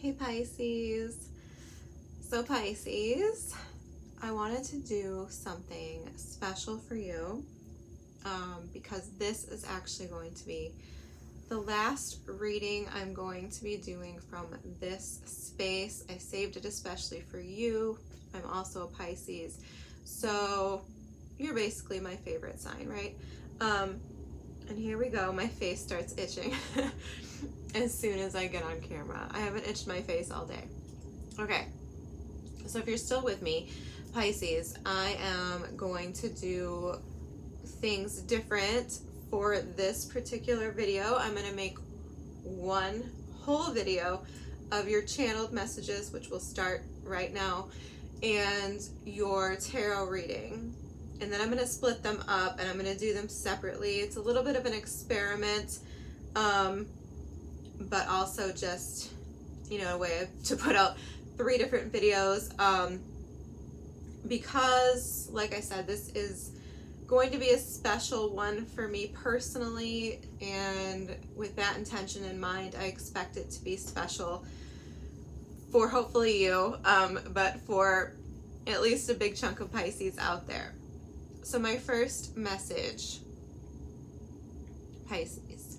Hey Pisces. So Pisces, I wanted to do something special for you because this is actually going to be the last reading I'm going to be doing from this space. I saved it especially for you. I'm also a Pisces, so you're basically my favorite sign, right? And here we go. My face starts itching as soon as I get on camera. I haven't itched my face all day. Okay, so if you're still with me, Pisces, I am going to do things different for this particular video. I'm going to make one whole video of your channeled messages, which will start right now, and your tarot reading. And then I'm going to split them up and I'm going to do them separately. It's a little bit of an experiment, but also just, you know, a way to put out 3 different videos, because, like I said, this is going to be a special one for me personally, and with that intention in mind, I expect it to be special for hopefully you, but for at least a big chunk of Pisces out there. So my first message, Pisces,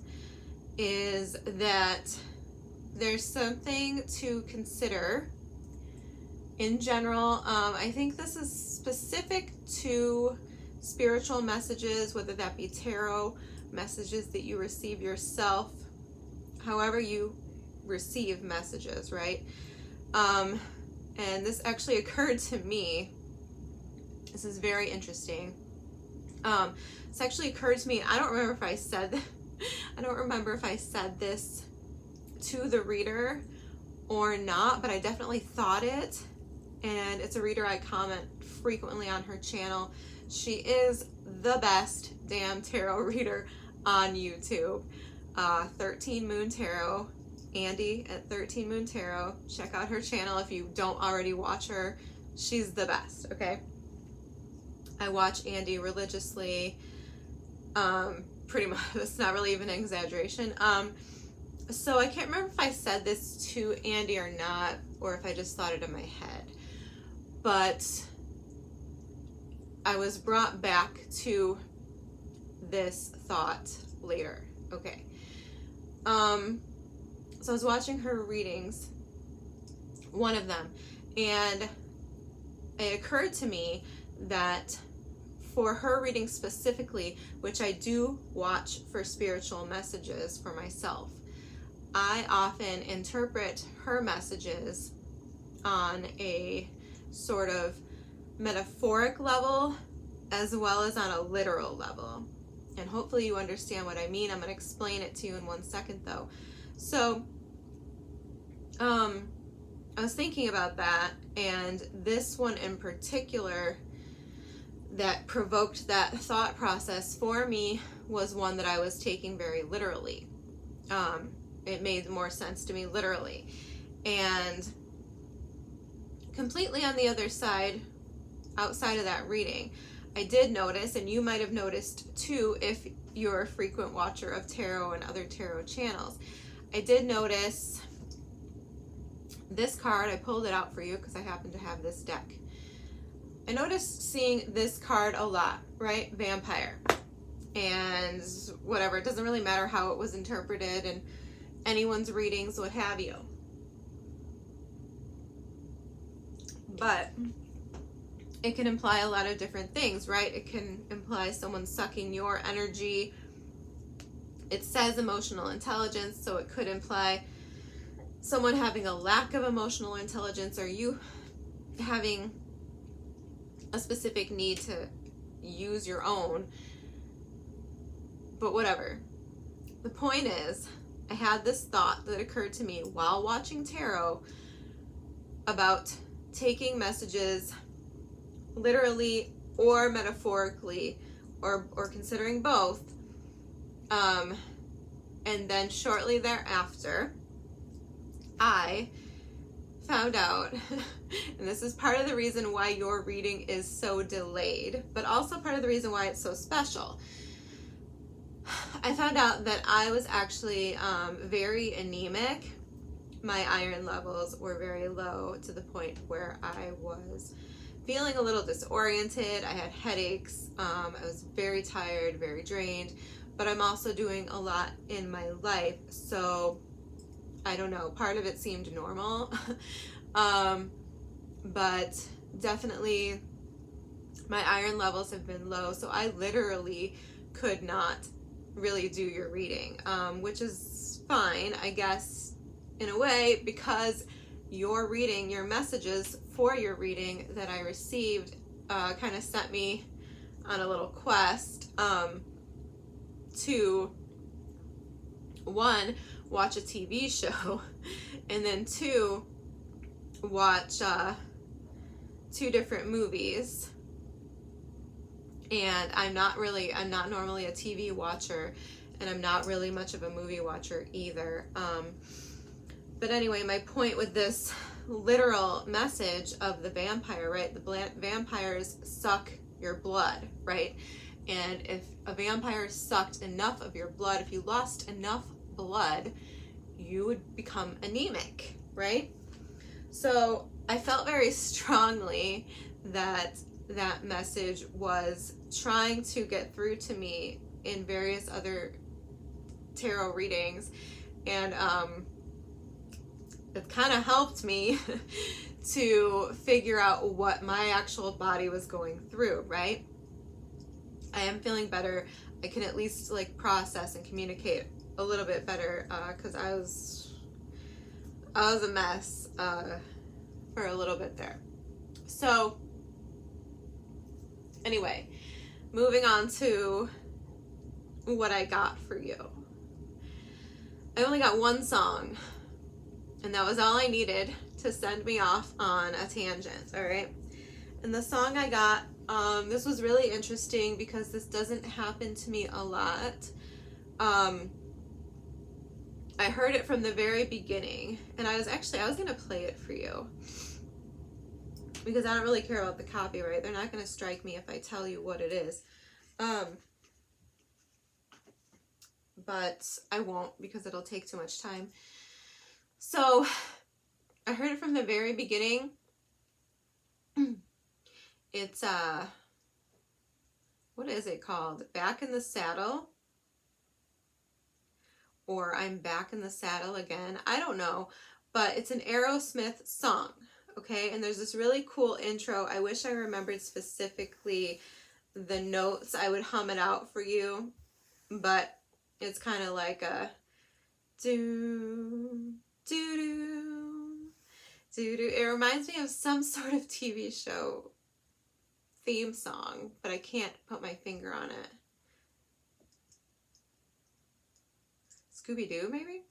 is that there's something to consider in general. I think this is specific to spiritual messages, whether that be tarot messages that you receive yourself, however you receive messages, right? And this actually occurred to me. This is very interesting. This actually occurred to me. I don't remember if I said this to the reader or not, but I definitely thought it. And it's a reader I comment frequently on her channel. She is the best damn tarot reader on YouTube. 13 Moon Tarot, Andy at 13 Moon Tarot. Check out her channel if you don't already watch her. She's the best, okay? I watch Andy religiously, pretty much. That's not really even an exaggeration. So I can't remember if I said this to Andy or not, or if I just thought it in my head, but I was brought back to this thought later. Okay. So I was watching her readings, one of them, and it occurred to me that for her reading specifically, which I do watch for spiritual messages for myself, I often interpret her messages on a sort of metaphoric level as well as on a literal level. And hopefully you understand what I mean. I'm going to explain it to you in 1 second though. So I was thinking about that, and this one in particular that provoked that thought process for me was one that I was taking very literally. It made more sense to me literally. And completely on the other side, outside of that reading, I did notice, and you might have noticed too if you're a frequent watcher of tarot and other tarot channels, I did notice this card. I pulled it out for you because I happen to have this deck. I noticed seeing this card a lot, right? Vampire. And whatever, it doesn't really matter how it was interpreted in anyone's readings, what have you. But it can imply a lot of different things, right? It can imply someone sucking your energy. It says emotional intelligence, so it could imply someone having a lack of emotional intelligence, or you having a specific need to use your own. But whatever. The point is, I had this thought that occurred to me while watching tarot about taking messages literally or metaphorically, or considering both. And then shortly thereafter, I found out, and this is part of the reason why your reading is so delayed, but also part of the reason why it's so special. I found out that I was actually very anemic my iron levels were very low to the point where I was feeling a little disoriented. I had headaches. I was very tired, very drained, but I'm also doing a lot in my life. So I don't know, part of it seemed normal. But definitely my iron levels have been low. So I literally could not really do your reading, which is fine, I guess, in a way, because your reading, your messages for your reading that I received kind of sent me on a little quest to, one, watch a TV show, and then two, watch 2 different movies. And I'm not normally a TV watcher, and I'm not really much of a movie watcher either. But anyway, my point with this literal message of the vampire, right? The vampires suck your blood, right? And if a vampire sucked enough of your blood, if you lost enough blood, you would become anemic, right? So I felt very strongly that that message was trying to get through to me in various other tarot readings, and it kind of helped me to figure out what my actual body was going through, right? I am feeling better. I can at least like process and communicate a little bit better, because I was a mess for a little bit there. So anyway, moving on to what I got for you. I only got one song, and that was all I needed to send me off on a tangent, all right? And the song I got, this was really interesting because this doesn't happen to me a lot. I heard it from the very beginning, and I was going to play it for you because I don't really care about the copyright. They're not going to strike me if I tell you what it is. But I won't because it'll take too much time. So I heard it from the very beginning. It's what is it called? Back in the Saddle, or I'm Back in the Saddle Again. I don't know, but it's an Aerosmith song, okay? And there's this really cool intro. I wish I remembered specifically the notes. I would hum it out for you, but it's kind of like a do do do do do. It reminds me of some sort of TV show theme song, but I can't put my finger on it. Scooby-Doo, maybe?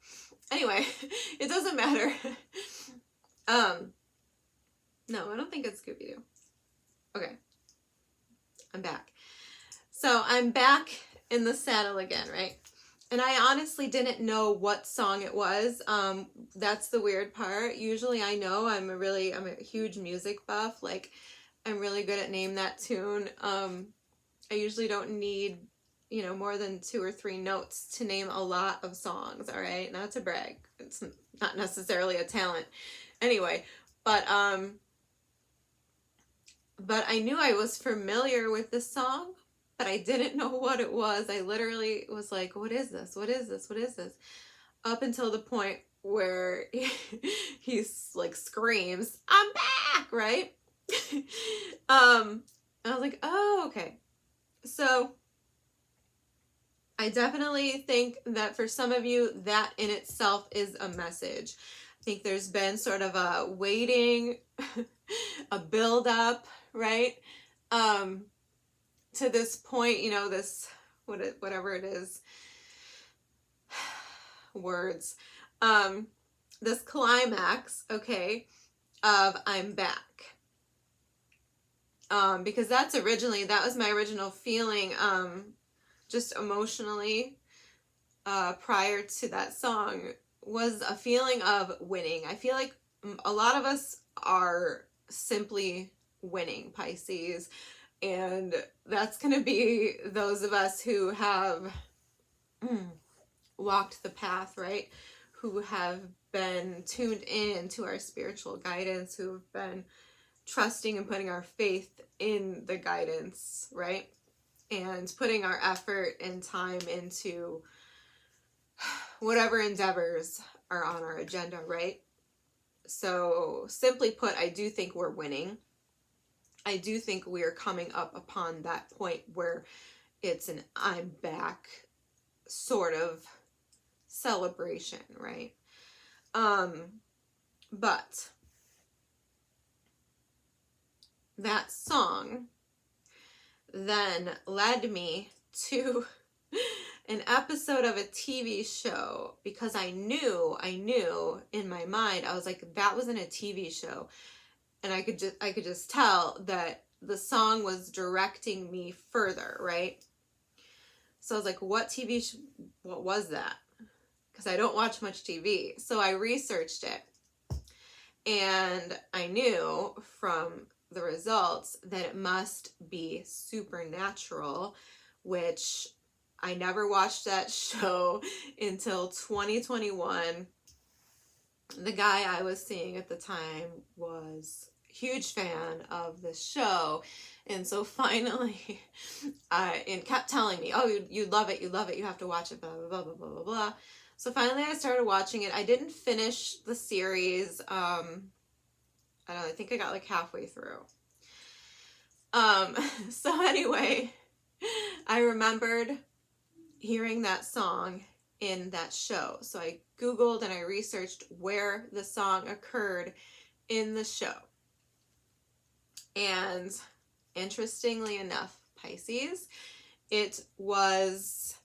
Anyway, it doesn't matter. No, I don't think it's Scooby-Doo. Okay. I'm back. So I'm back in the saddle again, right? And I honestly didn't know what song it was. That's the weird part. Usually I know. I'm a huge music buff. Like, I'm really good at name that tune. I usually don't need, more than 2 or 3 notes to name a lot of songs, all right? Not to brag. It's not necessarily a talent. Anyway, but I knew I was familiar with this song, but I didn't know what it was. I literally was like, what is this? What is this? What is this? Up until the point where he's like screams, I'm back, right? I was like, oh, okay. So I definitely think that for some of you, that in itself is a message. I think there's been sort of a waiting, a build up, right? To this point, this, whatever it is, words, this climax, okay, of I'm back. Because that was my original feeling, just emotionally, prior to that song, was a feeling of winning. I feel like a lot of us are simply winning, Pisces, and that's going to be those of us who have walked the path, right? Who have been tuned in to our spiritual guidance, who have been trusting and putting our faith in the guidance, right? And putting our effort and time into whatever endeavors are on our agenda, right? So simply put, I do think we're winning. I do think we are coming up upon that point where it's an I'm back sort of celebration, right? But that song then led me to an episode of a TV show, because I knew in my mind, I was like, that was in a TV show, and I could just tell that the song was directing me further, right? So I was like, what was that? Because I don't watch much TV. So I researched it, and I knew from the results that it must be Supernatural, which I never watched that show until 2021. The guy I was seeing at the time was a huge fan of this show, and so finally and kept telling me, oh, you love it, you have to watch it, blah blah blah blah blah blah blah. So finally I started watching it. I didn't finish the series. I don't know, I think I got like halfway through. So anyway, I remembered hearing that song in that show. So I Googled and I researched where the song occurred in the show. And interestingly enough, Pisces, it was,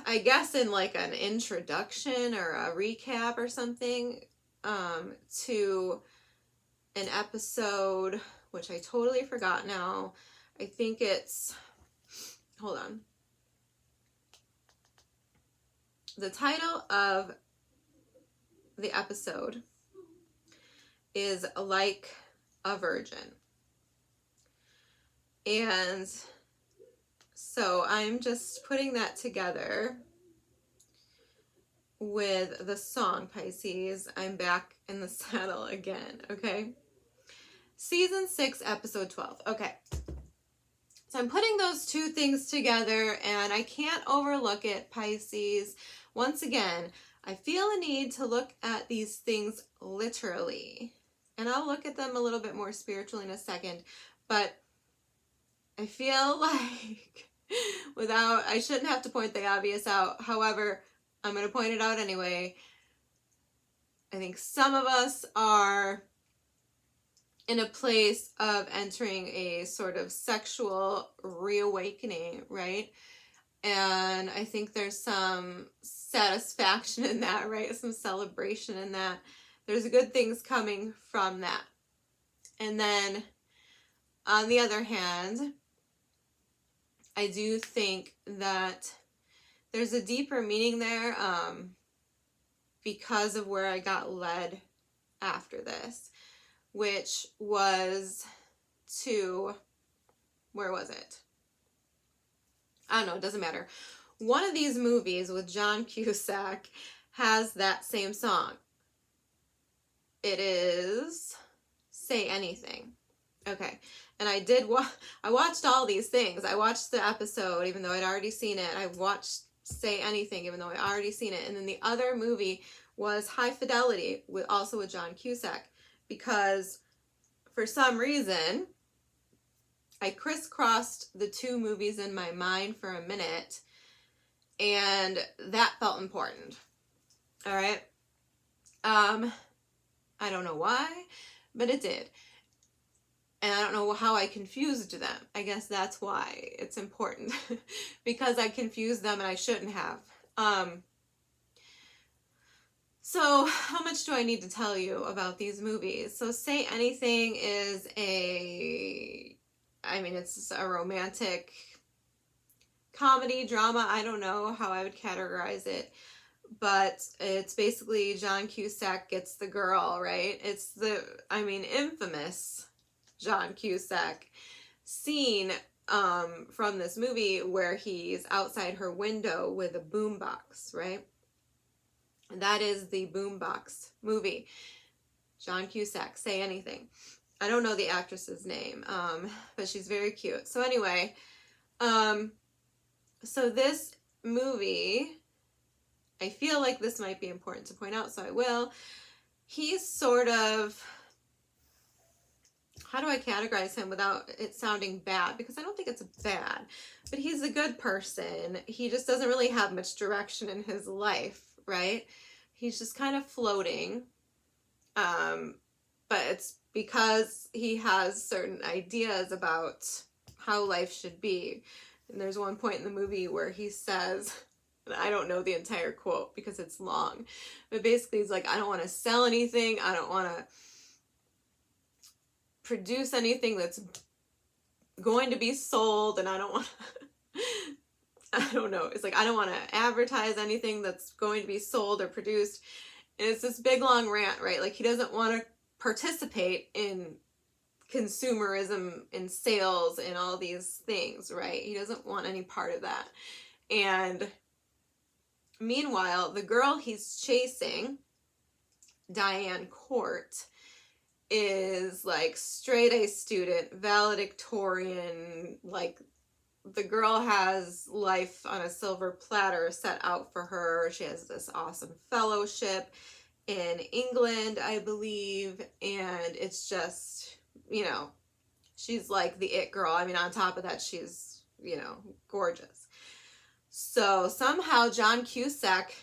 I guess, in like an introduction or a recap or something, to an episode, which I totally forgot now. I think it's, hold on. The title of the episode is Like a Virgin. And so I'm just putting that together with the song, Pisces. I'm back in the saddle again, okay? Season 6, episode 12. Okay. So I'm putting those two things together, and I can't overlook it, Pisces. Once again, I feel a need to look at these things literally. And I'll look at them a little bit more spiritually in a second. But I feel like I shouldn't have to point the obvious out. However, I'm going to point it out anyway. I think some of us are in a place of entering a sort of sexual reawakening, right? And I think there's some satisfaction in that, right? Some celebration in that. There's good things coming from that. And then, on the other hand, I do think that there's a deeper meaning there, because of where I got led after this, which was to, where was it? I don't know, it doesn't matter. One of these movies with John Cusack has that same song. It is Say Anything. Okay. And I watched all these things. I watched the episode even though I'd already seen it. I watched Say Anything even though I'd already seen it. And then the other movie was High Fidelity, also with John Cusack, because for some reason I crisscrossed the two movies in my mind for a minute, and that felt important. All right. I don't know why, but it did. And I don't know how I confused them. I guess that's why it's important, because I confused them and I shouldn't have. So how much do I need to tell you about these movies? So Say Anything is it's a romantic comedy, drama. I don't know how I would categorize it, but it's basically John Cusack gets the girl, right? It's infamous John Cusack scene from this movie where he's outside her window with a boombox, right? That is the Boombox movie. John Cusack, Say Anything. I don't know the actress's name, but she's very cute. So anyway, so this movie, I feel like this might be important to point out, so I will. He's sort of, how do I categorize him without it sounding bad? Because I don't think it's bad, but he's a good person. He just doesn't really have much direction in his life, right? He's just kind of floating. But it's because he has certain ideas about how life should be. And there's one point in the movie where he says, and I don't know the entire quote because it's long, but basically he's like, I don't want to sell anything. I don't want to produce anything that's going to be sold, and I don't want to, I don't know. It's like, I don't want to advertise anything that's going to be sold or produced. And it's this big long rant, right? Like, he doesn't want to participate in consumerism and sales and all these things, right? He doesn't want any part of that. And meanwhile, the girl he's chasing, Diane Court, is like straight A student, valedictorian. Like, the girl has life on a silver platter set out for her. She has this awesome fellowship in England, I believe, and it's just, you know, she's like the it girl. I mean, on top of that, she's, you know, gorgeous. So somehow John Cusack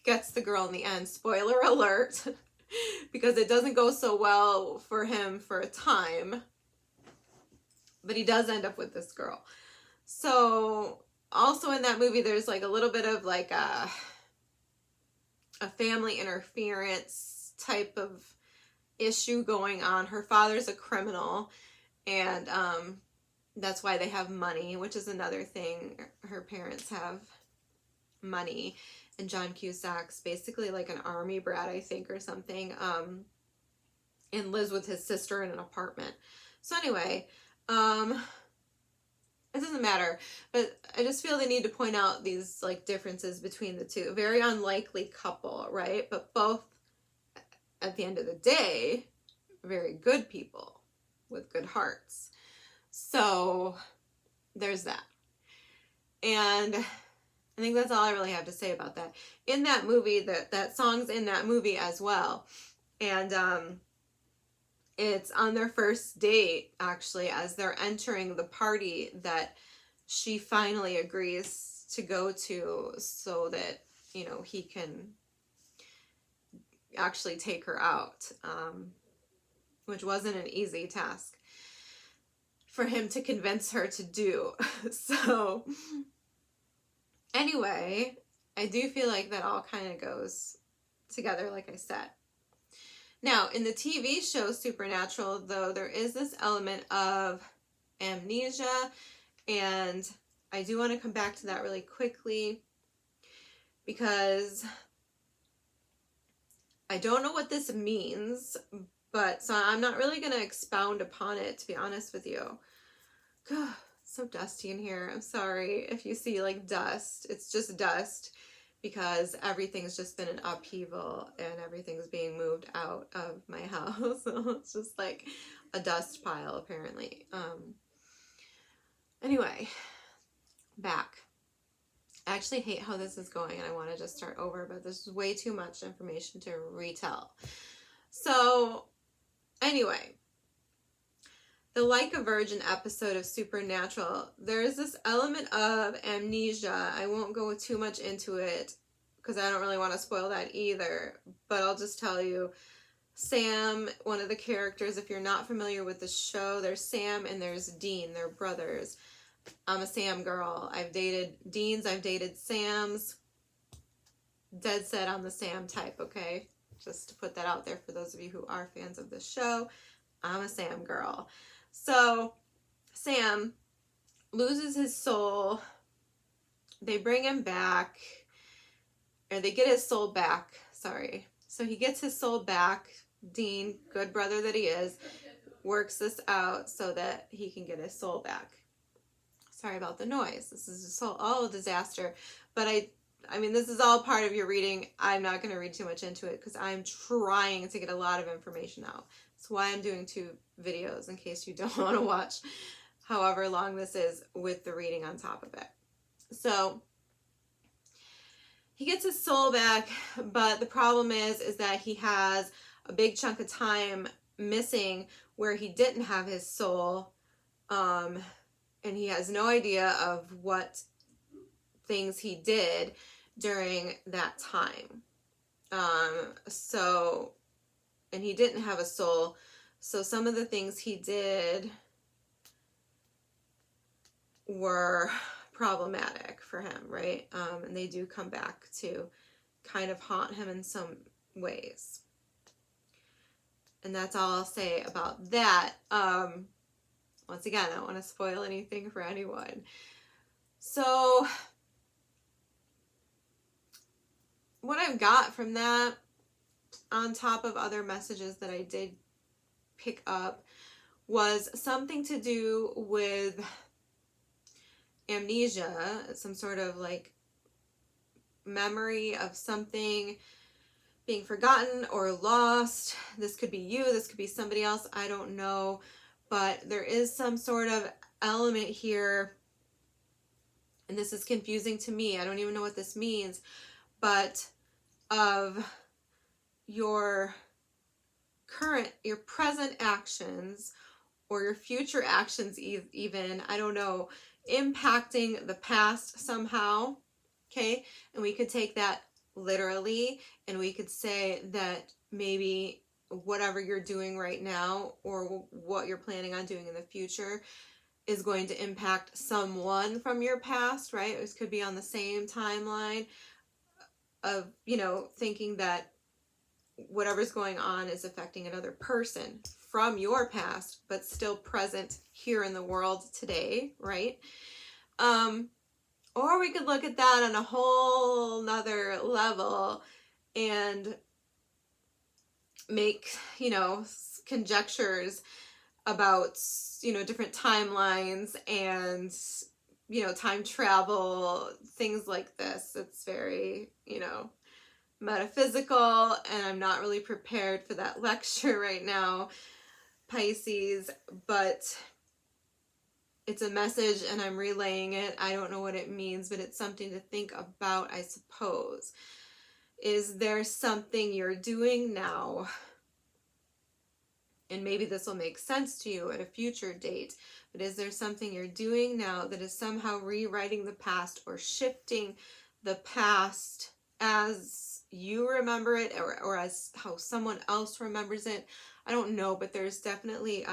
gets the girl in the end. Spoiler alert, because it doesn't go so well for him for a time, but he does end up with this girl. So also in that movie, there's like a little bit of like a family interference type of issue going on. Her father's a criminal, and that's why they have money, which is another thing. Her parents have money, and John Cusack's basically like an army brat, I think, or something, and lives with his sister in an apartment. So anyway, it doesn't matter, but I just feel the need to point out these like differences between the two. Very unlikely couple, right? But both, at the end of the day, very good people with good hearts. So there's that. And I think that's all I really have to say about that. In that movie, that song's in that movie as well. And it's on their first date, actually, as they're entering the party that she finally agrees to go to so that, you know, he can actually take her out, which wasn't an easy task for him to convince her to do. So anyway, I do feel like that all kind of goes together, like I said. Now, in the TV show Supernatural, though, there is this element of amnesia, and I do want to come back to that really quickly because I don't know what this means, but so I'm not really going to expound upon it, to be honest with you. God, it's so dusty in here. I'm sorry if you see like dust. It's just dust, because everything's just been an upheaval and everything's being moved out of my house. So it's just like a dust pile, apparently. Anyway, back. I actually hate how this is going and I want to just start over, but this is way too much information to retell. So anyway, the Like a Virgin episode of Supernatural, there is this element of amnesia. I won't go too much into it because I don't really want to spoil that either, but I'll just tell you, Sam, one of the characters, if you're not familiar with the show, there's Sam and there's Dean. They're brothers. I'm a Sam girl. I've dated Deans, I've dated Sams. Dead set on the Sam type, okay? Just to put that out there for those of you who are fans of the show. I'm a Sam girl. So, Sam loses his soul. They bring him back. Or they get his soul back. Sorry. So he gets his soul back. Dean, good brother that he is, works this out so that he can get his soul back. Sorry about the noise. This is all a disaster. But I mean, this is all part of your reading. I'm not going to read too much into it because I'm trying to get a lot of information out. That's why I'm doing 2 videos, in case you don't want to watch however long this is with the reading on top of it. So he gets his soul back, but the problem is that he has a big chunk of time missing where he didn't have his soul, and he has no idea of what things he did during that time. And he didn't have a soul, so some of the things he did were problematic for him, right? And they do come back to kind of haunt him in some ways. And that's all I'll say about that. Once again, I don't want to spoil anything for anyone. So what I've got from that, on top of other messages that I did pick up, was something to do with amnesia, some sort of like memory of something being forgotten or lost. This could be you, this could be somebody else, I don't know, but there is some sort of element here, and this is confusing to me. I don't even know what this means, but of your present actions or your future actions even, I don't know, impacting the past somehow, okay? And we could take that literally, and we could say that maybe whatever you're doing right now or what you're planning on doing in the future is going to impact someone from your past, right? This could be on the same timeline of, you know, thinking that whatever's going on is affecting another person from your past, but still present here in the world today, right? Or we could look at that on a whole nother level and make, you know, conjectures about, you know, different timelines and, you know, time travel, things like this. It's very, you know, metaphysical, and I'm not really prepared for that lecture right now, Pisces, but it's a message and I'm relaying it. I don't know what it means, but it's something to think about, I suppose. Is there something you're doing now? And maybe this will make sense to you at a future date, but is there something you're doing now that is somehow rewriting the past or shifting the past as you remember it, or as how someone else remembers it? I don't know, but there's definitely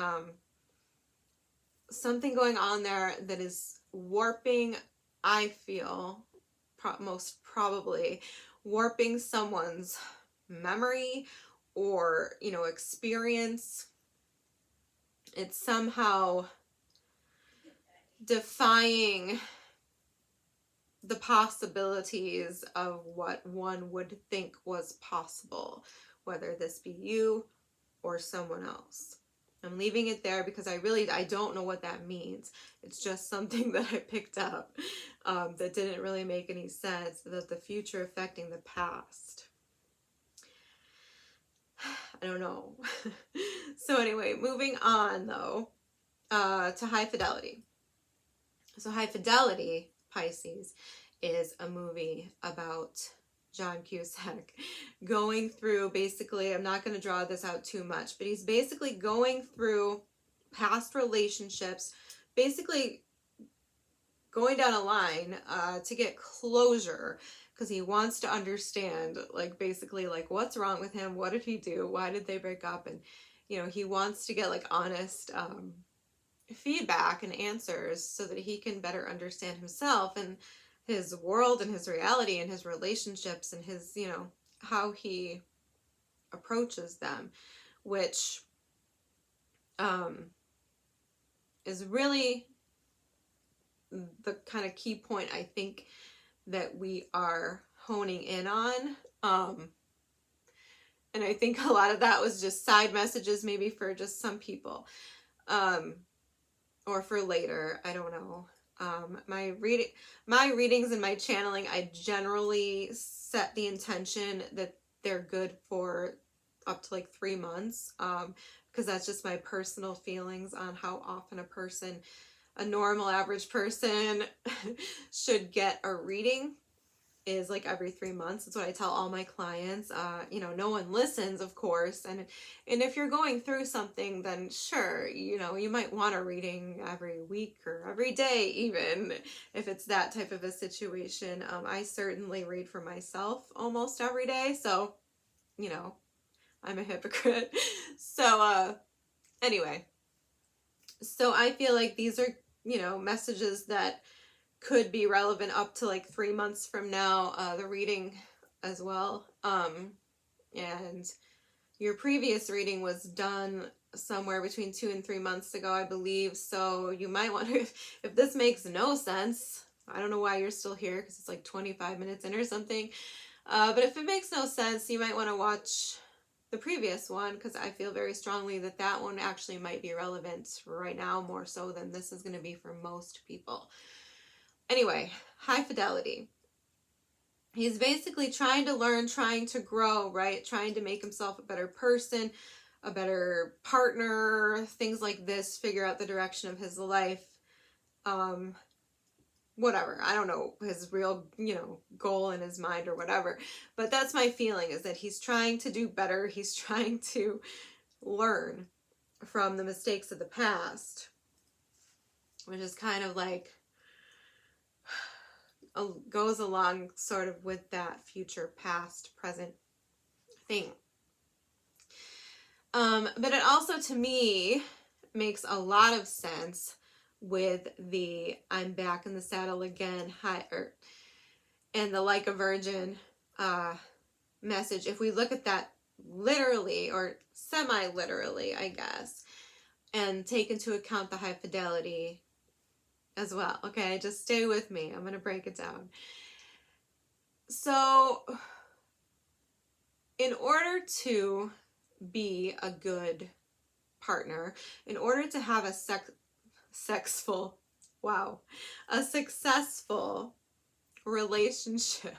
something going on there that is warping, I feel, most probably warping someone's memory or, you know, experience. It's somehow defying the possibilities of what one would think was possible, whether this be you or someone else. I'm leaving it there because I don't know what that means. It's just something that I picked up that didn't really make any sense, that the future affecting the past. I don't know. So anyway, moving on though, to High Fidelity. So High Fidelity, Pisces, is a movie about John Cusack going through, basically, I'm not going to draw this out too much, but he's basically going through past relationships, basically going down a line to get closure, because he wants to understand, like, basically, like, what's wrong with him, what did he do, why did they break up, and, you know, he wants to get, like, honest feedback and answers so that he can better understand himself and his world and his reality and his relationships and his, you know, how he approaches them, which is really the kind of key point I think that we are honing in on. And I think a lot of that was just side messages, maybe for just some people, or for later, I don't know. My readings and my channeling, I generally set the intention that they're good for up to like 3 months, because that's just my personal feelings on how often a normal average person should get a reading is like every 3 months. That's what I tell all my clients. No one listens, of course, and if you're going through something, then sure, you might want a reading every week or every day, even if it's that type of a situation. I certainly read for myself almost every day, so I'm a hypocrite. So anyway, so I feel like these are messages that could be relevant up to like 3 months from now, the reading as well. And your previous reading was done somewhere between 2 and 3 months ago, I believe. So you might want to, if this makes no sense, I don't know why you're still here, because it's like 25 minutes in or something. But if it makes no sense, you might want to watch the previous one, because I feel very strongly that that one actually might be relevant right now more so than this is going to be for most people. Anyway, high fidelity. He's basically trying to learn, trying to grow, right? Trying to make himself a better person, a better partner, things like this, figure out the direction of his life. Whatever. I don't know his real, goal in his mind or whatever. But that's my feeling, is that he's trying to do better. He's trying to learn from the mistakes of the past, which is kind of like goes along sort of with that future, past, present thing. But it also, to me, makes a lot of sense with the I'm back in the saddle again, and the like a virgin message. If we look at that literally, or semi-literally, I guess, and take into account the high fidelity as well. Okay, just stay with me. I'm going to break it down. So, in order to be a good partner, in order to have a successful relationship,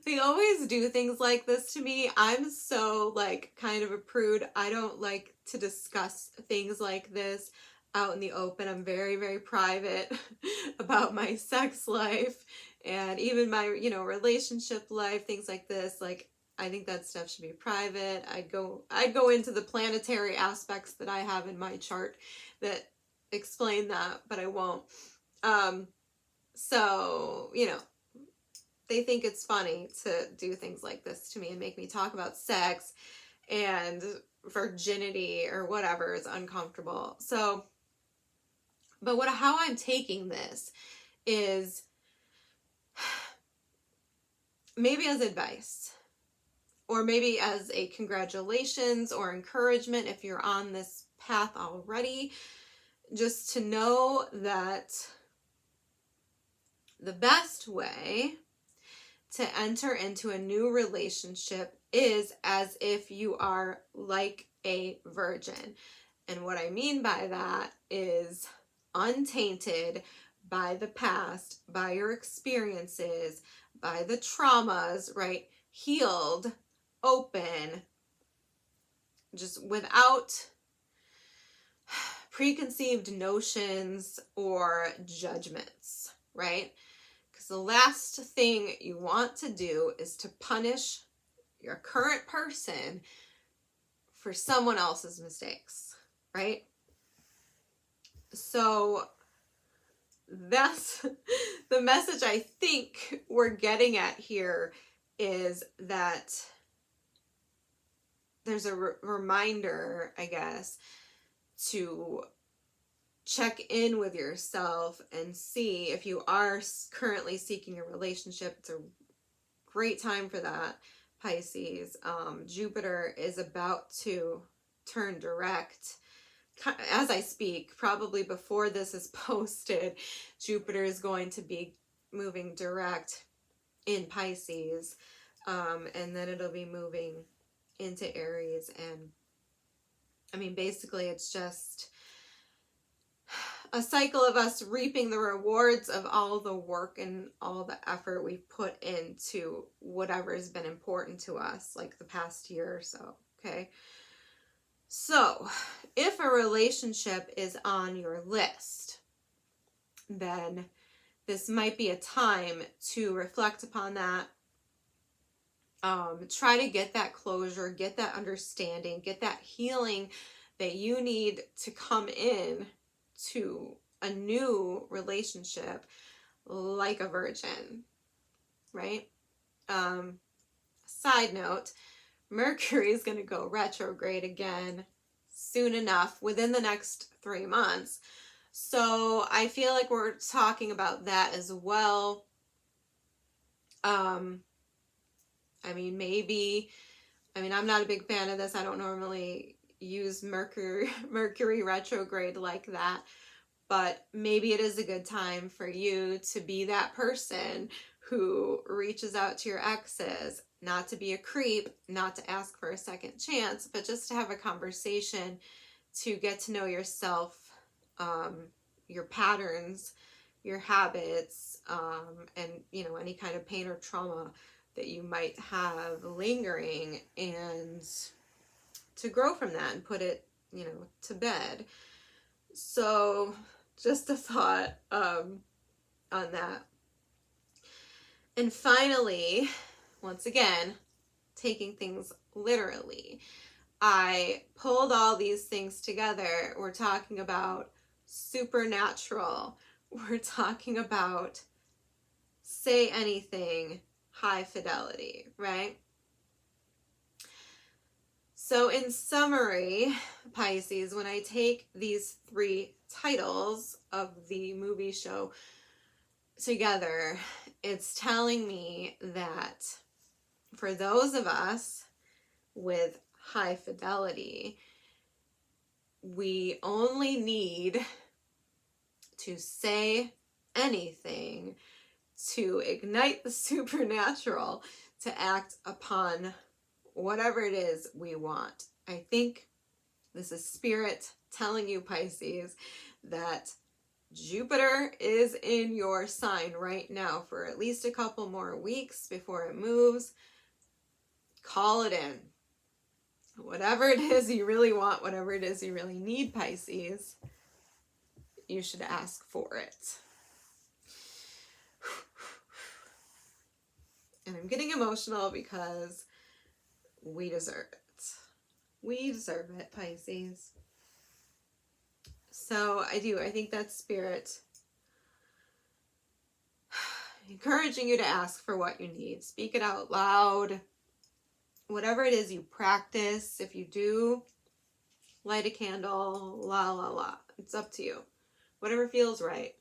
they always do things like this to me. I'm so kind of a prude. I don't like to discuss things like this out in the open. I'm very, very private about my sex life and even my, relationship life, things like this. I think that stuff should be private. I'd go into the planetary aspects that I have in my chart that explain that, but I won't. So, they think it's funny to do things like this to me and make me talk about sex and virginity or whatever is uncomfortable. So, but how I'm taking this is maybe as advice, or maybe as a congratulations or encouragement if you're on this path already, just to know that the best way to enter into a new relationship is as if you are like a virgin. And what I mean by that is untainted by the past, by your experiences, by the traumas, right? Healed, open, just without preconceived notions or judgments, right? Because the last thing you want to do is to punish your current person for someone else's mistakes, right? So that's the message I think we're getting at here, is that there's a reminder, I guess, to check in with yourself and see if you are currently seeking a relationship. It's a great time for that, Pisces. Jupiter is about to turn direct as I speak. Probably before this is posted, Jupiter is going to be moving direct in Pisces, and then it'll be moving into Aries. And I mean, basically it's just a cycle of us reaping the rewards of all the work and all the effort we've put into whatever has been important to us, like the past year or so, okay? So, if a relationship is on your list, then this might be a time to reflect upon that. Try to get that closure, get that understanding, get that healing that you need to come in to a new relationship like a virgin, right? Side note, Mercury is going to go retrograde again soon enough, within the next 3 months. So I feel like we're talking about that as well. I mean, maybe, I'm not a big fan of this. I don't normally use Mercury retrograde like that, but maybe it is a good time for you to be that person who reaches out to your exes, not to be a creep, not to ask for a second chance, but just to have a conversation to get to know yourself, your patterns, your habits, and, any kind of pain or trauma that you might have lingering, and to grow from that and put it, to bed. So just a thought on that. And finally, once again, taking things literally, I pulled all these things together. We're talking about supernatural. We're talking about say anything, high fidelity, right? So in summary, Pisces, when I take these 3 titles of the movie show together, it's telling me that for those of us with high fidelity, we only need to say anything to ignite the supernatural to act upon whatever it is we want. I think this is Spirit telling you, Pisces, that Jupiter is in your sign right now for at least a couple more weeks before it moves. Call it in. Whatever it is you really want, whatever it is you really need, Pisces, you should ask for it. And I'm getting emotional because we deserve it. We deserve it, Pisces. So I think that's Spirit encouraging you to ask for what you need. Speak it out loud. Whatever it is you practice, if you do light a candle, la la la. It's up to you. Whatever feels right.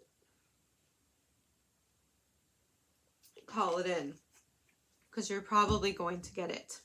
Call it in, because you're probably going to get it.